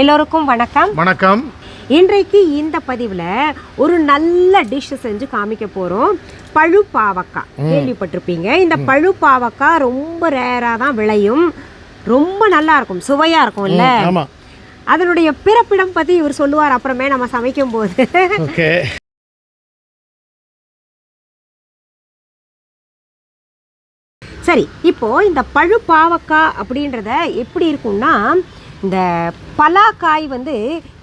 எல்லோருக்கும் வணக்கம். வணக்கம். இன்றைக்கு இந்த பதிவில் ஒரு நல்ல டிஷ் செஞ்சு காமிக்க போகிறோம். பழு பாவக்காய் கேள்விப்பட்டிருப்பீங்க. இந்த பழு பாவக்காய் ரொம்ப ரேராக தான் விளையும். ரொம்ப நல்லா இருக்கும், சுவையாக இருக்கும்ல. அதனுடைய பிறப்பிடம் பற்றி இவர் சொல்லுவார் அப்புறமே நம்ம சமைக்கும் போது. சரி, இப்போ இந்த பழு பாவக்காய் அப்படின்றத எப்படி இருக்கும்னா, இந்த பலாக்காய் வந்து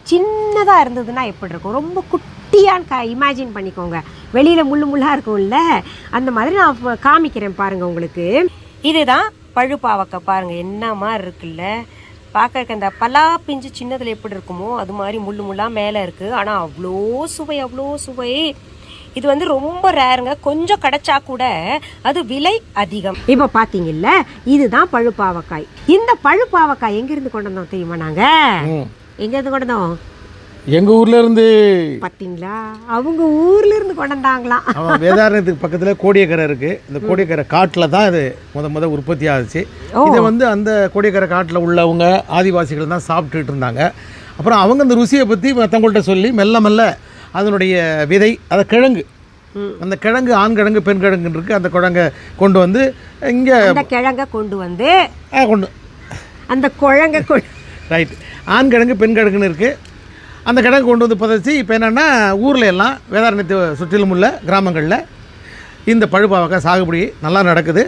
சின்னதாக இருந்ததுன்னா எப்படி இருக்கும், ரொம்ப குட்டியான காய் இமேஜின் பண்ணிக்கோங்க. வெளியில் முள்ளு முள்ளாக இருக்கும்ல, அந்த மாதிரி நான் காமிக்கிறேன் பாருங்கள் உங்களுக்கு. இதுதான் பழு பாவக்காய். பாருங்கள் என்ன மாதிரி இருக்குல்ல, பார்க்கறக்கு அந்த பலா பிஞ்சு சின்னதில் எப்படி இருக்குமோ அது மாதிரி முள்ளு முள்ளாக மேலே இருக்குது. ஆனால் அவ்வளோ சுவை, அவ்வளோ சுவை. இது வந்து ரொம்ப ரேருங்க, கொஞ்சம் கிடைச்சா கூட அது விலை அதிகம். இப்போ பார்த்தீங்கல்ல, இதுதான் பழு பாவக்காய். இந்த பழு பாவக்காய் எங்கிருந்து கொண்டு வந்தோம் தெரியுமா? நாங்கள் எங்கேருந்து கொண்டு வந்தோம்? எங்கள் ஊர்ல இருந்து. பார்த்தீங்களா, அவங்க ஊர்ல இருந்து கொண்டு வந்தாங்களாம். வேதாரண்யத்துக்கு பக்கத்தில் கோடியக்கரை இருக்கு. இந்த கோடியக்கரை காட்டில் தான் இது முத உற்பத்தி ஆச்சு. இதை வந்து அந்த கோடியக்கரை காட்டில் உள்ளவங்க ஆதிவாசிகள் தான் சாப்பிட்டுட்டு இருந்தாங்க. அப்புறம் அவங்க அந்த ருசியை பற்றி மற்றவங்கள்ட்ட சொல்லி மெல்ல மெல்ல அதனுடைய விதை, அதை கிழங்கு, அந்த கிழங்கு ஆண் கிழங்கு பெண் கிழங்கு இருக்குது. அந்த கிழங்கை கொண்டு வந்து இங்கே கிழங்கை கொண்டு வந்து அந்த ரைட், ஆண் கிழங்கு பெண் கிழங்குன்னு இருக்குது. அந்த கிழங்கு கொண்டு வந்து புதைச்சி இப்போ என்னென்னா ஊரில் எல்லாம் வேதாரண்யத்தை சுற்றிலும் உள்ள கிராமங்களில் இந்த பழு பாவக்காய் சாகுபடி நல்லா நடக்குது,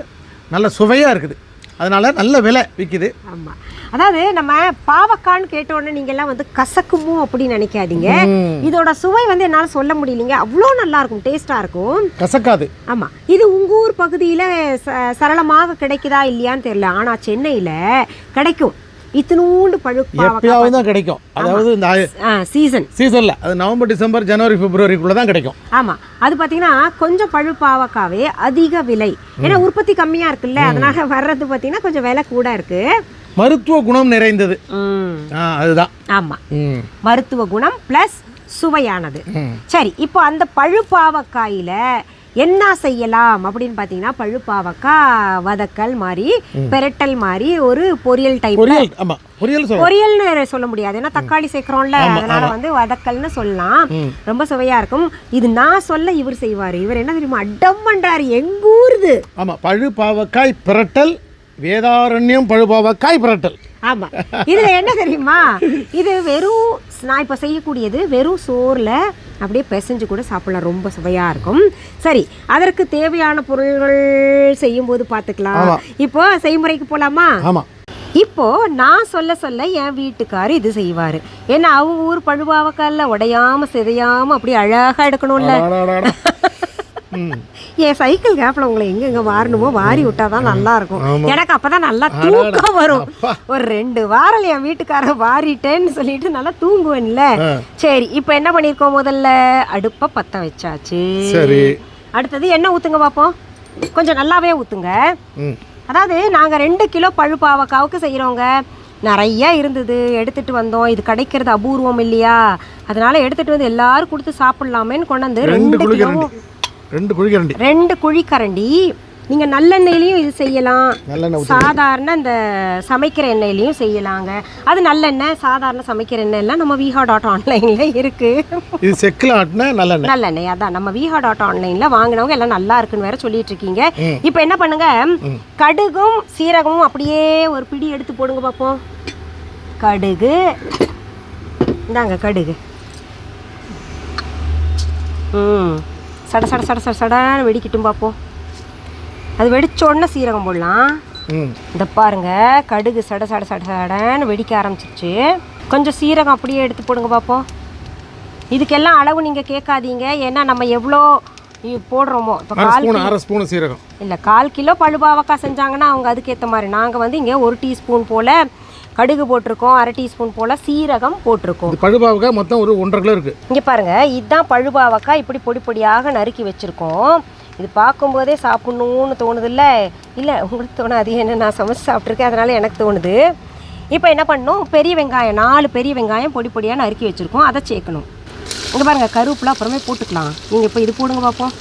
நல்ல சுவையாக இருக்குது. அதனால் நல்ல விலை விற்கிது. ஆமாம், அதாவது நம்ம பாவக்கான்னு கேட்டோடனே நீங்கள்லாம் வந்து கசக்குமோ அப்படின்னு நினைக்காதீங்க. இதோட சுவை வந்து என்னால் சொல்ல முடியலைங்க, அவ்வளோ நல்லா இருக்கும், டேஸ்ட்டாக இருக்கும், கசக்காது. ஆமாம், இது உங்கள் ஊர் பகுதியில் சரளமாக கிடைக்குதா இல்லையான்னு தெரியல. ஆனால் சென்னையில் கிடைக்கும். இத்தினூண்டு பழு பாவக்காய் தான் கிடைக்கும். அதாவது இந்த சீசனில் அது நவம்பர் டிசம்பர் ஜனவரி பிப்ரவரிக்குள்ளே தான் கிடைக்கும். ஆமாம், அது பார்த்தீங்கன்னா கொஞ்சம் பழு பாவக்காவே அதிக விலை. ஏன்னா உற்பத்தி கம்மியாக இருக்குல்ல, அதனால வர்றது பார்த்தீங்கன்னா கொஞ்சம் விலை கூட இருக்கு. மருத்துவ குணம் நிறைந்தது அதுதான். ஆமாம், மருத்துவ குணம் ப்ளஸ் சுவையானது. சரி, இப்போ அந்த பழு பாவக்காயில என்ன செய்யலாம் அப்படின்னு பார்த்தீங்கன்னா, பழு பாவக்காய் வதக்கல் மாதிரி, பெரட்டல் மாதிரி, ஒரு பொரியல் டைப். பொரியல்னு சொல்ல முடியாது, ஏன்னா தக்காளி சேர்க்கிறோம்ல, அதனால வந்து வதக்கல்னு சொல்லலாம். ரொம்ப சுவையா இருக்கும். இது நான் சொல்ல இவர் செய்வாரு. இவர் என்ன தெரியுமா அடம் பண்றாரு, எங்க ஊருது. ஆமா, பழு பாவக்காய் பிரட்டல், வேதாரண்யம் பழு பாவக்காய் பிரட்டல். ஆமா, இதுல என்ன தெரியுமா, இது வெறும் நான் இப்போ செய்யக்கூடியது வெறும் சோறுல அப்படியே பிசைஞ்சு கூட சாப்பிடலாம், ரொம்ப சுவையாக இருக்கும். சரி, அதற்கு தேவையான பொருள்கள் செய்யும்போது பார்த்துக்கலாம். இப்போ செய்முறைக்கு போகலாமா? ஆமாம். இப்போ நான் சொல்ல என் வீட்டுக்காரர் இது செய்வார். ஏன்னா அவங்க ஊர் பழுபாவக்கால உடையாமல் சிதையாமல் அப்படியே அழகாக எடுக்கணும்ல. என் சைக்கிள் கேப்ல உங்களை எங்கெங்க வாரணுமோ வாரி விட்டா தான் நல்லா இருக்கும். எனக்கு அப்பதான் நல்லா தூக்கம் வரும். ஒரு 2 வாரம் என் வீட்டுக்காரர் வாரிட்டேன்னு சொல்லிட்டு நல்லா தூங்குவேன்ல. சரி, இப்போ என்ன பண்ணிருக்கோம், முதல்ல அடுப்பை பத்த வச்சாச்சு. சரி, அடுத்தது என்ன ஊத்துங்க பாப்போம், கொஞ்சம் நல்லாவே ஊத்துங்க. அதாவது நாங்க 2 கிலோ பழு பாவக்காவுக்கு செய்யறோங்க. நிறைய இருந்தது, எடுத்துட்டு வந்தோம். இது கிடைக்கிறது அபூர்வம் இல்லையா, அதனால எடுத்துட்டு வந்து எல்லாரும் கொடுத்து சாப்பிடலாமேன்னு கொண்டு வந்து 2 குழிக்கரண்டி. நீங்கள் நல்லெண்ணெயிலையும் இது செய்யலாம், சாதாரண இந்த சமைக்கிற எண்ணெயிலையும் செய்யலாங்க. அது நல்லெண்ணெய், சாதாரண சமைக்கிற எண்ணெய்லாம் நம்ம viha.online இருக்கு. இது செக்கில் ஆட்டின நல்லெண்ணெய். அதான் நம்ம viha.online வாங்கினவங்க எல்லாம் நல்லா இருக்குன்னு வேற சொல்லிட்டு இருக்கீங்க. இப்போ என்ன பண்ணுங்க, கடுகும் சீரகமும் அப்படியே ஒரு பிடி எடுத்து போடுங்க பார்ப்போம். கடுகு, இந்தாங்க கடுகு. சட சட சட சட சடான்னு வெடிக்கட்டும் பார்ப்போம். அது வெடிச்ச உடனே சீரகம் போடலாம். இந்த பாருங்க, கடுகு சட சட சட சடன்னு வெடிக்க ஆரம்பிச்சிருச்சு. கொஞ்சம் சீரகம் அப்படியே எடுத்து போடுங்க பார்ப்போம். இதுக்கெல்லாம் அளவு நீங்கள் கேட்காதீங்க, ஏன்னா நம்ம எவ்வளோ போடுறோமோ. இப்போ 1/2 ஸ்பூன் சீரகம் இல்லை, 1/4 கிலோ பழு பாவக்காய் செஞ்சாங்கன்னா அவங்க அதுக்கேற்ற மாதிரி. நாங்கள் வந்து இங்கே 1 டீஸ்பூன் போல் கடுகு போட்டிருக்கோம், 1/2 டீஸ்பூன் போல் சீரகம் போட்டிருக்கோம். பழு பாவக்காய் மொத்தம் ஒரு 1.5 கிலோ இருக்குது. இங்கே பாருங்கள், இதுதான் பழு பாவக்காய். இப்படி பொடி பொடியாக நறுக்கி வச்சுருக்கோம். இது பார்க்கும்போதே சாப்பிட்ணுன்னு தோணுது இல்லை? இல்லை, உங்களுக்கு தோணாது, ஏன்னா நான் சமைச்சு சாப்பிட்ருக்கேன், அதனால் எனக்கு தோணுது. இப்போ என்ன பண்ணணும், பெரிய வெங்காயம் 4 பெரிய வெங்காயம் பொடி பொடியாக நறுக்கி வச்சுருக்கோம், அதை சேர்க்கணும். இங்கே பாருங்கள், கருவேப்பிலை அப்புறமே போட்டுக்கலாம். நீங்கள் இப்போ இது போடுங்க பார்ப்போம்.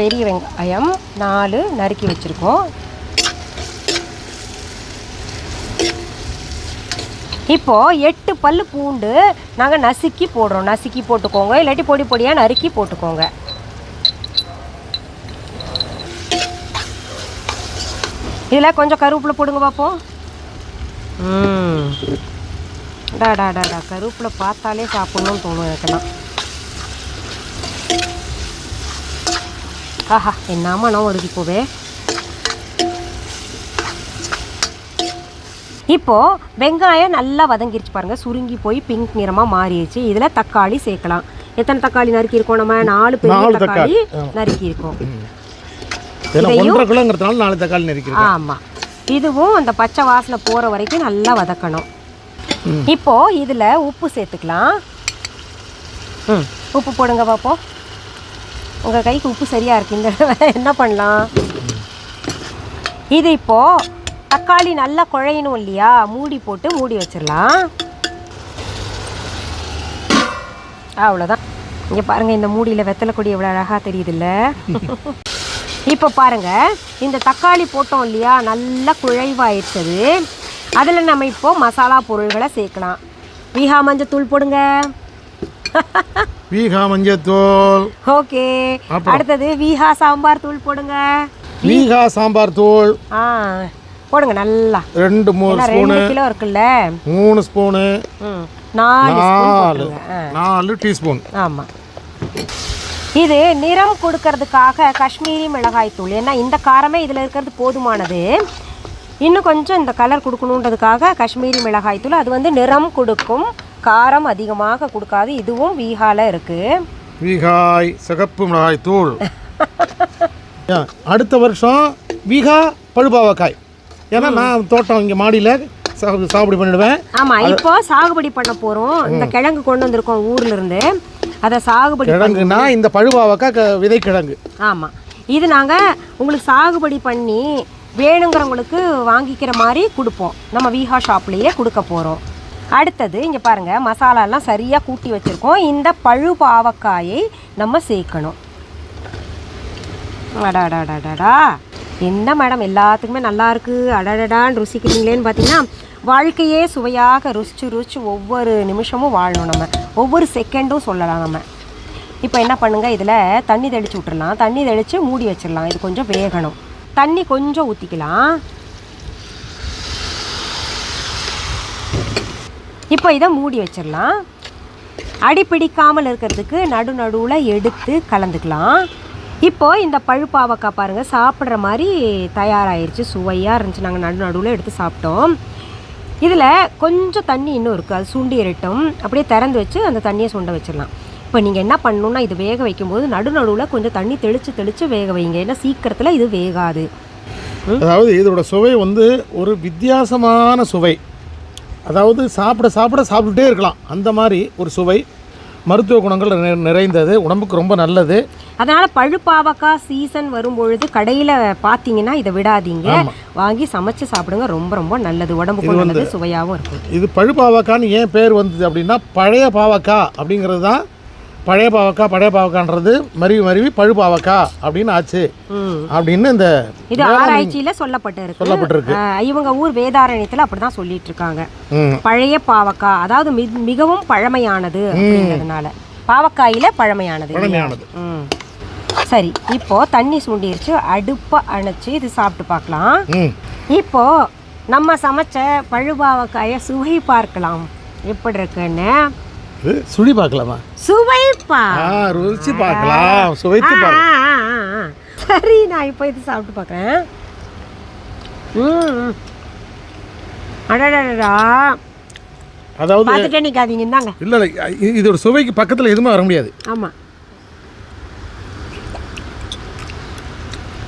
பெரிய வெங்காயம் 4 நறுக்கி வச்சுருக்கோம். இப்போது 8 பல்லு பூண்டு நாங்கள் நசுக்கி போடுறோம். நசுக்கி போட்டுக்கோங்க, இல்லாட்டி பொடி பொடியாக நறுக்கி போட்டுக்கோங்க. இதில் கொஞ்சம் கருவேப்பிலை போடுங்க பார்ப்போம். டாடா கருவேப்பிலை பார்த்தாலே சாப்பிட்ணுன்னு தோணும் எனக்குலாம். ஆஹா, என்ன மனம் வருது இப்போவே. இப்போது வெங்காயம் நல்லா வதங்கிருச்சு பாருங்கள், சுருங்கி போய் பிங்க் நிறமாக மாறிடுச்சு. இதில் தக்காளி சேர்க்கலாம். எத்தனை தக்காளி நறுக்கியிருக்கோம் நம்ம? 4 பெரிய தக்காளி நறுக்கியிருக்கோம். ஆமாம், இதுவும் அந்த பச்சை வாசனை போகிற வரைக்கும் நல்லா வதக்கணும். இப்போது இதில் உப்பு சேர்த்துக்கலாம். உப்பு போடுங்க பார்ப்போம். உங்கள் கைக்கு உப்பு சரியாக இருக்குது. இந்த தடவை என்ன பண்ணலாம், இது இப்போது தக்காளி நல்லா குழையணும் இல்லையா, மூடி போட்டு மூடி வச்சிடலாம். அவ்வளோதான். இங்கே பாருங்கள், இந்த மூடியில் வெத்தலை கொடி எவ்வளோ அழகாக தெரியுதுல்ல. இப்போ பாருங்கள், இந்த தக்காளி போட்டோம் இல்லையா, நல்லா குழைவாயிடுச்சது. அதில் நம்ம இப்போது மசாலா பொருள்களை சேர்க்கலாம். வீஹா மஞ்சத்தூள் போடுங்க. வீஹா மஞ்சத்தூள். ஓகே, அடுத்தது வீஹா சாம்பார் தூள் போடுங்க. வீஹா சாம்பார் தூள் போடுங்க நல்லா. 2 கிலோ இருக்குல்ல, 3 ஸ்பூனு, 4 டீஸ்பூன். ஆமாம், இது நிறம் கொடுக்கறதுக்காக காஷ்மீரி மிளகாய் தூள். ஏன்னா இந்த காரமே இதில் இருக்கிறது போதுமானது. இன்னும் கொஞ்சம் இந்த கலர் கொடுக்கணுன்றதுக்காக காஷ்மீரி மிளகாய் தூள். அது வந்து நிறம் கொடுக்கும், காரம் அதிகமாக கொடுக்காது. இதுவும் வீஹால இருக்குது. வீஹாய் சிகப்பு மிளகாய் தூள். அடுத்த வருஷம் வீஹா பழுபாவக்காய். ஏன்னா நான் தோட்டம் இங்கே மாடியில் சாகுபடி பண்ணிடுவேன். ஆமாம், இப்போ சாகுபடி பண்ண போகிறோம். இந்த கிழங்கு கொண்டு வந்திருக்கோம் ஊர்ல இருந்து. அதை சாகுபடி கிழங்குனா இந்த பழுபாவக்காய் விதை கிழங்கு. ஆமாம், இது நாங்கள் உங்களுக்கு சாகுபடி பண்ணி வேணுங்கிறவங்களுக்கு வாங்கிக்கிற மாதிரி கொடுப்போம். நம்ம வீஹா ஷாப்லேயே கொடுக்க போகிறோம். அடுத்தது இங்கே பாருங்கள், மசாலாலாம் சரியாக கூட்டி வச்சுருக்கோம். இந்த பழுபாவக்காயை நம்ம சேர்க்கணும். அடாடாடாடா, என்ன மேடம் எல்லாத்துக்குமே நல்லா இருக்குது அடடடான்னு ருசிக்கிறீங்களேன்னு பார்த்தீங்கன்னா, வாழ்க்கையே சுவையாக ருசிச்சு ஒவ்வொரு நிமிஷமும் வாழணும். நம்ம ஒவ்வொரு செகண்டும் சொல்லலாம். நம்ம இப்போ என்ன பண்ணுங்கள், இதில் தண்ணி தெளித்து விட்டுறலாம். தண்ணி தெளித்து மூடி வச்சிடலாம். இது கொஞ்சம் வேகணும். தண்ணி கொஞ்சம் ஊற்றிக்கலாம். இப்போ இதை மூடி வச்சிடலாம். அடி பிடிக்காமல் இருக்கிறதுக்கு நடுவில் எடுத்து கலந்துக்கலாம். இப்போது இந்த பழுப்பாவக்காய் பாருங்கள், சாப்பிட்ற மாதிரி தயாராகிடுச்சு. சுவையாக இருந்துச்சு. நாங்கள் நடுவில் எடுத்து சாப்பிட்டோம். இதில் கொஞ்சம் தண்ணி இன்னும் இருக்குது, அது சுண்டி இரட்டும். அப்படியே திறந்து வச்சு அந்த தண்ணியை சுண்ட வச்சிடலாம். இப்போ நீங்கள் என்ன பண்ணணுன்னா, இது வேக வைக்கும்போது நடுவில் கொஞ்சம் தண்ணி தெளித்து வேக வைங்க. ஏன்னா சீக்கிரத்தில் இது வேகாது. அதாவது இதோட சுவை வந்து ஒரு வித்தியாசமான சுவை. அதாவது சாப்பிட்டுட்டே இருக்கலாம். அந்த மாதிரி ஒரு சுவை, மருத்துவ குணங்கள் நிறைந்தது, உடம்புக்கு ரொம்ப நல்லது. அதனால் பழுப்பாவக்காய் சீசன் வரும்பொழுது கடையில் பார்த்தீங்கன்னா இதை விடாதீங்க, வாங்கி சமைச்சு சாப்பிடுங்க. ரொம்ப ரொம்ப நல்லது, உடம்புக்கு நல்லது, சுவையாகவும் இருக்கும். இது பழுப்பாவக்கான்னு ஏன் பேர் வந்தது அப்படின்னா, பழைய பாவக்காய் அப்படிங்கிறது தான். பழைய பாவக்கான்றது மருவி பழுப்பாவக்காய் அப்படின்னு ஆச்சு அப்படின்னு இந்த இது ஆராய்ச்சியில் சொல்லப்பட்டிருக்கு. இவங்க ஊர் வேதாரண்யத்தில் அப்படி தான் சொல்லிட்டு இருக்காங்க. பழைய பாவக்காய் அதாவது மிகவும் பழமையானது அப்படிங்கிறதுனால பாவக்காயில பழமையானது. சரி, இப்போ தண்ணி சூண்டிருச்சு. அடுப்பை அணைச்சி இது சாப்பிட்டு பார்க்கலாம். இப்போ நம்ம சமைச்ச பழுபாவக்காயை சுவை பார்க்கலாம் எப்படி இருக்குன்னு. சுழி பார்க்கலாமா? சுவைப்பா, ருசி பார்க்கலாம், சுவைத்து பார்க்கலாம். சரி, நான் இப்போ இது சாப்பிட்டு பார்க்குறேன். அடடா, அதாவது பார்த்துட்டே நிற்காதீங்க, இந்தாங்க. இல்லை இதோட சுவைக்கு பக்கத்தில் எதுவுமே வர முடியாது. ஆமாம்,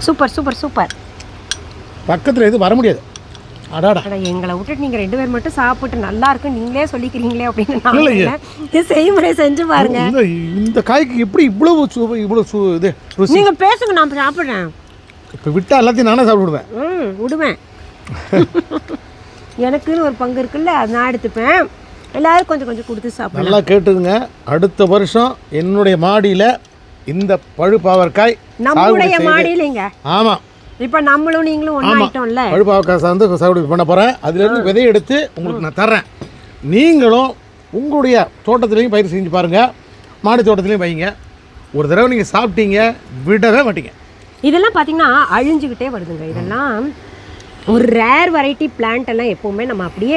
சூப்பர் சூப்பர் சூப்பர். பக்கத்தில் எதுவும் வர முடியாது. அடாடா, எங்களை விட்டுட்டு நீங்கள் 2 பேர் மட்டும் சாப்பிட்டு நல்லா இருக்கு நீங்களே சொல்லிக்கிறீங்களே அப்படின்னு செய்முறை செஞ்சு பாருங்க. இந்த காய்க்கு எப்படி இவ்வளவு இது ருசி? நீங்கள் பேசுங்க, நான் சாப்பிட்றேன். இப்போ விட்டா எல்லாத்தையும் நானே சாப்பிடுவேன். விடுவேன். எனக்குன்னு ஒரு பங்கு இருக்குல்ல, அது நான் எடுத்துப்பேன். எல்லாரும் கொஞ்சம் கொஞ்சம் கொடுத்து சாப்பிடுவேன். நல்லா கேட்டுதுங்க. அடுத்த வருஷம் என்னுடைய மாடியில் இந்த பழுப்பாவக்காய், நம்மளுடைய மாடியிலங்க. ஆமாம், இப்போ நம்மளும் நீங்களும் ஒன்றாயிட்டோம்ல, பழுப்பாவக்காய் சார்ந்து சாகுபடி பண்ண போகிறேன். அதுலேருந்து விதையை எடுத்து உங்களுக்கு நான் தர்றேன். நீங்களும் உங்களுடைய தோட்டத்துலேயும் பயிர் செஞ்சு பாருங்கள், மாடி தோட்டத்துலேயும் வைங்க. ஒரு தடவை நீங்கள் சாப்பிட்டீங்க விடவே மாட்டீங்க. இதெல்லாம் பார்த்தீங்கன்னா அழிஞ்சுக்கிட்டே வருதுங்க. இதெல்லாம் ஒரு ரேர் வெரைட்டி பிளான்ட் எல்லாம் எப்போவுமே நம்ம அப்படியே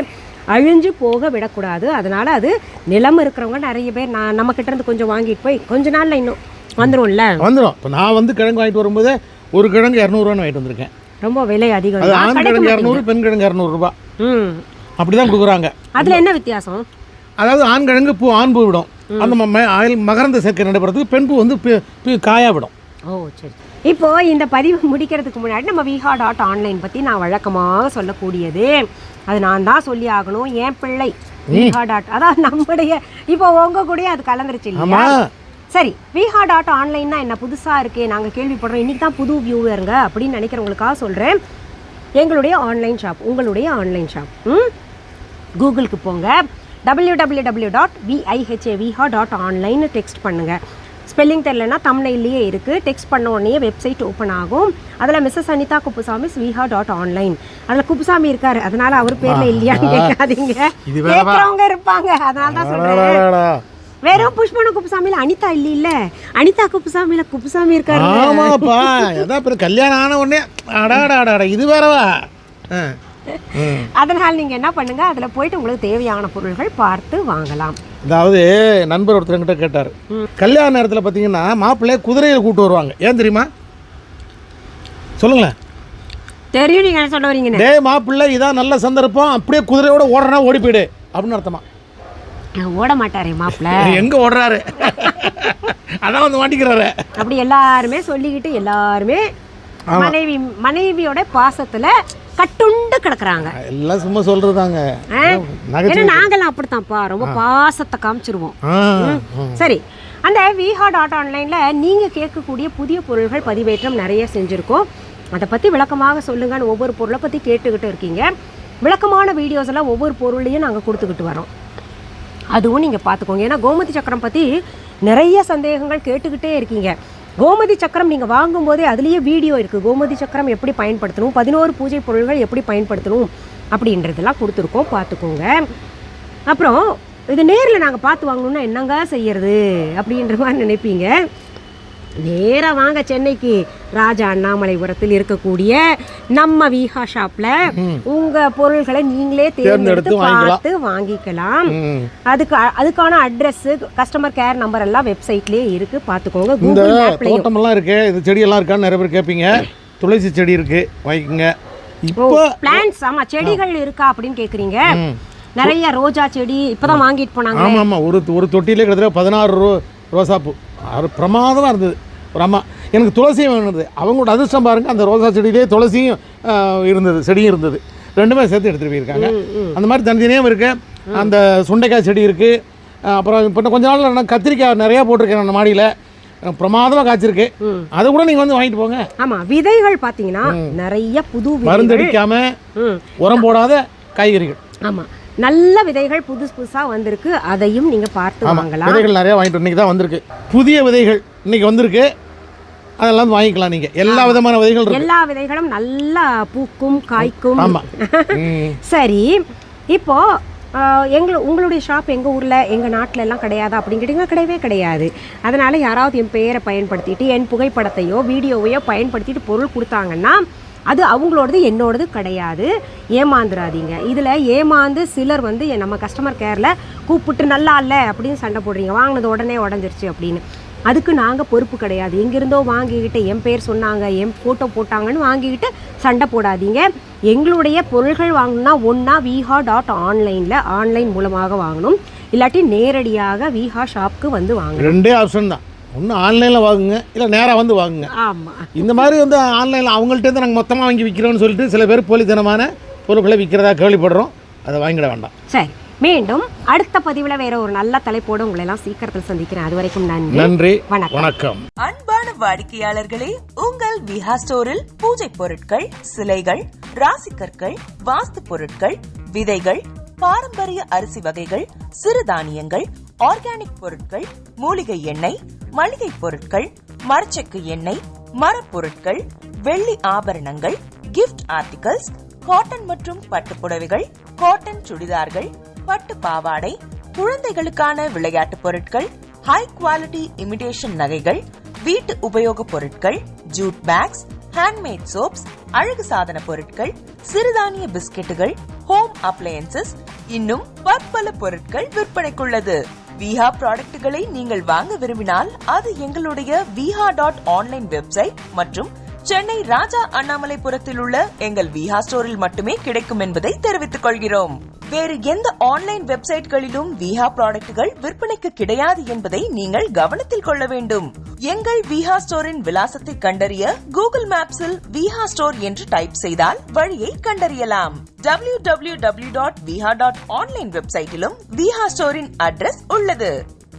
அழிஞ்சு போக விடக்கூடாது. அதனால் அது நிலம் இருக்கிறவங்க நிறைய பேர் நம்மக்கிட்ட இருந்து கொஞ்சம் வாங்கிட்டு போய் கொஞ்ச நாளில் இன்னும் வந்துடும்ல, வந்துடும். இப்போ நான் வந்து கிழங்கு வாங்கிட்டு வரும்போது ஒரு கிழங்கு 200 வாங்கிட்டு வந்திருக்கேன். ரொம்ப விலை அதிகம். ஆண் கிழங்கு 200, பெண் கிழங்கு 200 ரூபா. அப்படி தான் கொடுக்குறாங்க. அதில் என்ன வித்தியாசம்? அதாவது ஆண் கிழங்கு ஆண் பூ விடும், அந்த மகரந்த சேர்க்கை நடைபெறதுக்கு பெண் பூ வந்து காயா விடும். ஓ சரி. இப்போது இந்த பதிவு முடிக்கிறதுக்கு முன்னாடி நம்ம viha.online பற்றி நான் வழக்கமாக சொல்லக்கூடியது, அது நான் தான் சொல்லி ஆகணும். என் பிள்ளை viha. அதாவது நம்முடைய இப்போ உங்கள் கூட அது கலந்துருச்சு இல்லையா? சரி, viha.online என்ன புதுசாக இருக்கே, நாங்கள் கேள்விப்படுறோம், இன்றைக்கி தான் புது வியூவருங்க அப்படின்னு நினைக்கிறவங்களுக்காக சொல்கிறேன். எங்களுடைய ஆன்லைன் ஷாப், உங்களுடைய ஆன்லைன் ஷாப். கூகுளுக்கு போங்க, www.viha.online டெக்ஸ்ட் பண்ணுங்கள். ஸ்பெல்லிங் தெரியலனா தமிழ்லையே இருக்குது. டெக்ஸ்ட் பண்ண உடனே வெப்சைட் ஓப்பன் ஆகும். அதில் மிஸ்ஸஸ் அனிதா குப்புசாமி viha.online. அதில் குப்புசாமி இருக்காரு, அதனால அவர் பேரில் இல்லையான்னு கேட்காதீங்க, கேட்குறவங்க இருப்பாங்க, அதனால தான் சொல்கிறேன். வெறும் புஷ்பன குப்புசாமியில் அனிதா இல்ல, அனிதா குப்புசாமியில் குப்புசாமி இருக்காரு. ஆமாப்பா, அதான் கல்யாணம் ஆன உடனே இது வேறவா. அதனால் நீங்கள் என்ன பண்ணுங்க, அதில் போயிட்டு உங்களுக்கு தேவையான பொருள்கள் பார்த்து வாங்கலாம். அதாவது நண்பர் ஒருத்தர்கிட்ட கேட்டார், கல்யாண நேரத்தில் பார்த்தீங்கன்னா மாப்பிள்ளைய குதிரையில் கூட்டு வருவாங்க, ஏன் தெரியுமா? சொல்லுங்களேன். தெரியும், நீங்கள் என்ன சொல்ல வரீங்க. டே மாப்பிள்ளை, இதான் நல்ல சந்தர்ப்பம், அப்படியே குதிரையோட ஓடுறனா ஓடி போயிடு அப்படின்னு அர்த்தமா. ஓட மாட்டாரே மாப்பிள்ளை, எங்க ஓடுறாரு, அதான் வந்து மாட்டிக்கிறாரு. அப்படி எல்லாருமே சொல்லிக்கிட்டு எல்லாருமே மனைவியோட பாசத்துல கட்டுண்டு கிடக்குறாங்க. எல்லாம் சும்மா சொல்றதாங்க. நாங்கெல்லாம் அப்படித்தான்ப்பா, ரொம்ப பாசத்தை காமிச்சிருவோம். சரி, அந்த viha.onlineல நீங்க கேட்கக்கூடிய புதிய பொருள்கள் பதிவேற்றம் நிறைய செஞ்சிருக்கோம். அதை பத்தி விளக்கமாக சொல்லுங்கன்னு ஒவ்வொரு பொருளை பத்தி கேட்டுக்கிட்டு இருக்கீங்க. விளக்கமான வீடியோஸ் எல்லாம் ஒவ்வொரு பொருளையும் நாங்கள் கொடுத்துக்கிட்டு வரோம், அதுவும் நீங்கள் பார்த்துக்கோங்க. ஏன்னா கோமதி சக்கரம் பற்றி நிறைய சந்தேகங்கள் கேட்டுக்கிட்டே இருக்கீங்க. கோமதி சக்கரம் நீங்கள் வாங்கும்போதே அதுலேயே வீடியோ இருக்குது, கோமதி சக்கரம் எப்படி பயன்படுத்தணும், 11 பூஜை பொருள்கள் எப்படி பயன்படுத்தணும் அப்படின்றதெல்லாம் கொடுத்துருக்கோம், பார்த்துக்கோங்க. அப்புறம் இது நேரில் நாங்கள் பார்த்து வாங்கணுன்னா என்னங்க செய்யறது அப்படின்ற மாதிரி நினைப்பீங்க. நேராக வாங்க சென்னைக்கு, ராஜா அண்ணாமலைபுரத்தில் இருக்கக்கூடிய நம்ம விஹா ஷாப்பில் உங்கள் பொருள்களை நீங்களே தேர்ந்தெடுத்து பார்த்து வாங்கிக்கலாம். அதுக்கான அட்ரஸ், கஸ்டமர் கேர் நம்பர் எல்லாம் வெப்சைட்லேயே இருக்குது, பார்த்துக்கோங்க. கூகுள் மேப்லையும் தோட்டமெல்லாம் இருக்குது, இது செடியெல்லாம் இருக்கான்னு நிறைய பேர் கேட்பீங்க. துளசி செடி இருக்குது, வாங்கிக்கோங்க. இப்போ பிளான்ட்ஸ், ஆமாம் செடிகள் இருக்கா அப்படின்னு கேட்குறீங்க. நிறைய ரோஜா செடி இப்போதான் வாங்கிட்டு போனாங்க. ஆமாம் ஆமாம், ஒரு தொட்டியிலே கிட்டத்தட்ட 16 ரோசாப்பூ, அது பிரமாதமாக இருந்தது. ஒரு அம்மா எனக்கு துளசியும் வேணுது, அவங்களோட அதிர்ஷ்டம் பாருங்கள், அந்த ரோசா செடியிலே துளசியும் இருந்தது, செடியும் இருந்தது, ரெண்டுமே சேர்த்து எடுத்துகிட்டு போயிருக்காங்க. அந்த மாதிரி தனித்தனியாக இருக்குது. அந்த சுண்டைக்காய் செடி இருக்குது. அப்புறம் இப்போ கொஞ்ச நாள் நான் கத்திரிக்காய் நிறையா போட்டிருக்கேன் அந்த மாடியில், பிரமாதமாக காய்ச்சிருக்கு. அதை கூட நீங்கள் வந்து வாங்கிட்டு போங்க. ஆமாம், விதைகள் பார்த்தீங்கன்னா நிறைய புது மருந்தடிக்காமல் உரம் போடாத காய்கறிகள். ஆமாம், நல்ல விதைகள் புதுசாக வந்திருக்கு, அதையும் நீங்கள் பார்த்து வாங்கலாம். விதைகள் நிறையா வாங்கிட்டு இன்றைக்கி தான் வந்திருக்கு, புதிய விதைகள் இன்றைக்கி வந்திருக்கு, அதெல்லாம் வாங்கிக்கலாம். நீங்கள் எல்லா விதமான விதைகள், எல்லா விதைகளும் நல்லா பூக்கும் காய்க்கும். ஆமாம். சரி, இப்போது உங்களுடைய ஷாப் எங்கள் ஊரில் எங்கள் நாட்டில் எல்லாம் கிடையாதா அப்படின்னு கேட்டிங்கன்னா கிடையவே கிடையாது. அதனால் யாராவது என் பெயரை பயன்படுத்திட்டு என் புகைப்படத்தையோ வீடியோவையோ பயன்படுத்திட்டு பொருள் கொடுத்தாங்கன்னா அது அவங்களோடது, என்னோடது கிடையாது. ஏமாந்துடாதீங்க. இதில் ஏமாந்து சிலர் வந்து நம்ம கஸ்டமர் கேரில் கூப்பிட்டு நல்லா இல்லை அப்படின்னு சண்டை போடுறீங்க, வாங்கினது உடனே உடஞ்சிருச்சு அப்படின்னு. அதுக்கு நாங்கள் பொறுப்பு கிடையாது. எங்கிருந்தோ வாங்கிக்கிட்டு என் பேர் சொன்னாங்க, என் ஃபோட்டோ போட்டாங்கன்னு வாங்கிக்கிட்டு சண்டை போடாதீங்க. எங்களுடைய பொருள்கள் வாங்கணும்னா ஒன்றா viha.onlineல ஆன்லைன் மூலமாக வாங்கணும், இல்லாட்டி நேரடியாக விஹா ஷாப்புக்கு வந்து வாங்கணும். ரெண்டே ஆப்ஷன் தான், ஒன்று ஆன்லைனில் வாங்குங்க, இல்லை நேராக வந்து வாங்குங்க. ஆமாம், இந்த மாதிரி வந்து ஆன்லைனில் அவங்கள்ட்டேருந்து நாங்கள் மொத்தமாக வாங்கி விற்கிறோம்னு சொல்லிட்டு சில பேர் போலித்தனமான பொருட்களை விற்கிறதா கேள்விப்படுறோம், அதை வாங்கிட வேண்டாம். சரி, மீண்டும் அடுத்த பதிவில் வேற ஒரு நல்ல தலைப்போடு உங்களை எல்லாம் சீக்கிரத்தில் சந்திக்கிறேன். அது வரைக்கும் நன்றி, வணக்கம். அன்பான வாடிக்கையாளர்களே, உங்கள் விஹா ஸ்டோரில் பூஜை பொருட்கள், சிலைகள், ராசிக்கற்கள், வாஸ்து பொருட்கள், விதைகள், பாரம்பரிய அரிசி வகைகள், சிறுதானியங்கள், ஆர்கானிக் பொருட்கள், மூலிகை எண்ணெய், மளிகை பொருட்கள், மரச்செக்கு எண்ணெய், மரப்பொருட்கள், வெள்ளி ஆபரணங்கள், கிஃப்ட் ஆர்டிகல்ஸ், காட்டன் மற்றும் பட்டுப்புடவைகள், காட்டன் சுடிதார்கள், பட்டு பாவாடை, குழந்தைகளுக்கான விளையாட்டு பொருட்கள், ஹை குவாலிட்டி இமிடேஷன் நகைகள், வீட்டு உபயோக பொருட்கள், ஜூட் பேக்ஸ், ஹேண்ட்மேட் சோப்ஸ், அழகு சாதன பொருட்கள், சிறுதானிய பிஸ்கெட்டுகள், ஹோம் அப்ளையன்சஸ், இன்னும் பற்பல பொருட்கள் விற்பனைக்குள்ளது. விஹா ப்ராடக்ட்களை நீங்கள் வாங்க விரும்பினால் அது எங்களுடைய viha.online வெப்சைட் மற்றும் சென்னை ராஜா அண்ணாமலைபுரத்தில் உள்ள எங்கள் விஹா ஸ்டோரில் மட்டுமே கிடைக்கும் என்பதை தெரிவித்துக் கொள்கிறோம். வேறு எந்த ஆன்லைன் வெப்சைட்களிலும் விஹா ப்ராடக்ட்கள் விற்பனைக்கு கிடையாது என்பதை நீங்கள் கவனத்தில் கொள்ள வேண்டும். எங்கள் விஹா ஸ்டோரின் விலாசத்தை கண்டறிய கூகுள் மேப்ஸில் விஹா ஸ்டோர் என்று டைப் செய்தால் வழியை கண்டறியலாம். www.viha.online வெப்சைட்டிலும் விஹா ஸ்டோரின் அட்ரஸ் உள்ளது.